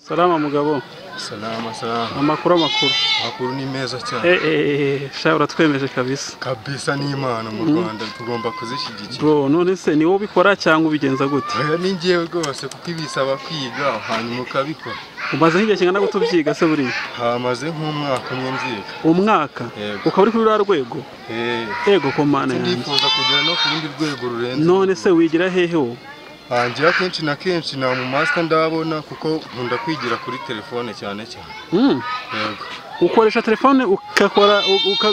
Salama mugabo. Salama. Amakuru. Amakuru ni meza cyane. Sha uratwemeje kabisa. Kabisa ni Imana mu Rwanda tugomba kuzishyigikira. Bro, none se ni wowe ubikora cyangwa ubigenza gute? Ni ngiye rwose kuko ibisaba kwiga hanyuma ukabikora. Umaze nk'igihe kingana gute ubyiga se buri? Hamaze nk'umwaka umwe nziga. Umwaka? Ukaba uri kuri rwego? Yego komana yanjye. Ndifuza kugera no ku rundi rwego rurenze. None se wigira hehe wo? Hangira kenshi na kenshi na mu master ndabona kuko nkunda kwigira kuri telefone cyane. Yego. Ukoresha telefone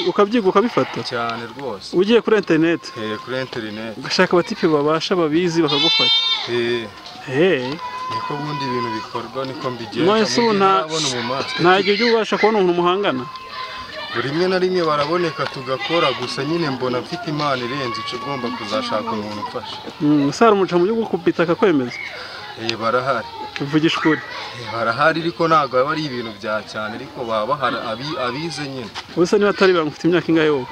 ukabyiga ukabifata cyane rwose. Ugiye kuri internet? Kuri internet. Ugashaka abatipe babasha babizi bakagufasha. Niko bundi ibintu bikorwa niko mbigenza. None se nta gihe ujya ubasha kubona umuntu muhangana? Rimwe na rimwe baraboneka tugakora gusa nyine mbona mfite Imana irenze icyo ugomba kuzashaka umuntu ufasha. Sara umuca mu gihugu kubita akakwemeza? Barahari. Uvugisha ukuri? Barahari ariko ntabwo aba ari ibintu bya cyane ariko baba hari abize nyine. Ubuse niba atari banga ufite imyaka ingahe wowe?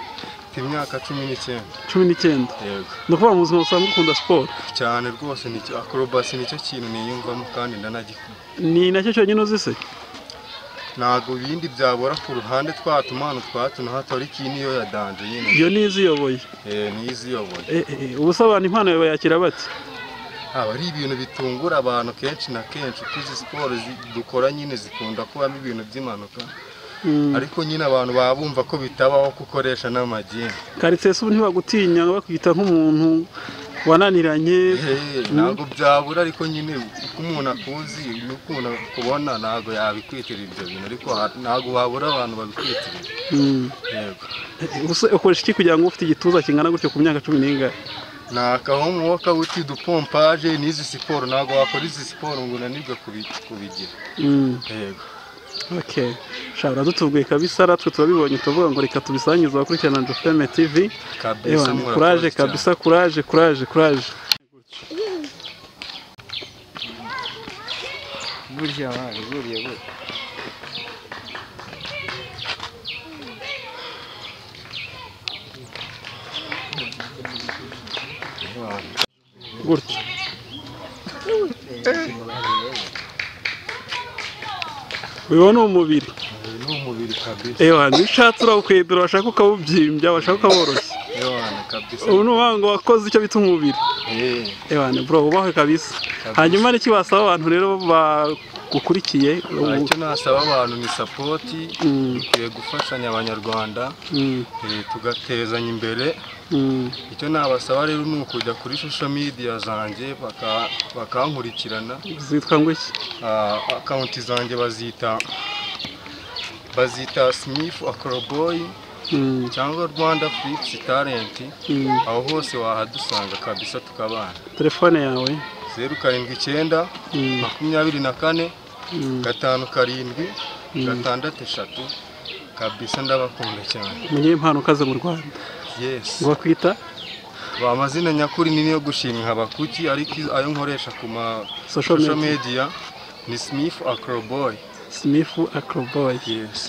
Mfite imyaka 19. 19? Yego. Ndakuvuga mu buzima busanzwe ukunda siporo? Cyane rwose nicyo acrobacy nicyo kintu niyumvamo kandi ndanagikora. Ni nacyo cyonyine uzi se? Ntago bindi byabora ku ruhande twatumana twatuna hatori kini yo yadanje nyine. Iyo niziyoboye. Niziyoboye. Ubusabana impano yawe yakira bati? Ari ibintu bitungura abantu kenshi na kenshi kuzi siporo dukora nyine zikunda kubamo ibintu by'impanuka. Ariko nyine abantu babumva ko bitabaho gukoresha n'amagini. Karitse se ubu ntibagutinya bakwita nk'umuntu wananiranye ntabwo byabura ariko nyine uko umuntu akuzi n'ukuntu kubona ntabwo yabikwitirira ibyo bintu ariko ntabwo wabura abantu babikwitirira. Yego. Ukoresha iki kugira ngo ufite igituza kingana gutyo ku myaka 10 n'ingahe? Ni akahomuwoka wuti dupompaje n'izi siporo ntabwo wakora izi siporo ngo unanirwe kubigira. Yego. Okay. Shabra dutuguye kabisa ratwe turabibonye tuvuga ngo reka tubisangize abakurikirana Ndofeme TV. Kabisa courage kabisa courage. Burya gutya. Uyu ni umubiri. kabisa. Nishatse urawukwedura washaka ukawubyimbya washaka ukaworoshya. Kabisa. Ubu nubango wakoze icyo bita umubiri. Bro ubahe kabisa. Hanyuma niki wasaba abantu rero bagukurikiye? Icyo nasaba abantu ni support, dukwiye gufashanya abanyarwanda, tugatezanya imbere. Icyo nabasaba rero ni ukujya kuri social media zanjye bakankurikirana. Zitwa ngo iki? Account zanjye bazita Smith Acroboy cyangwa Rwanda Fix Talent. Aho hose wahadusanga kabisa tukabana. Telefone yawe 079 24 57 63 kabisa ndabakunda cyane. Mugire impano kaze mu Rwanda. Yes. Ngo kwita amazina nyakuri ni yo gushimwa Habakuki ariko ayo nkoresha ku social media ni Smith Acroboy. Smith Acroboy. Yes.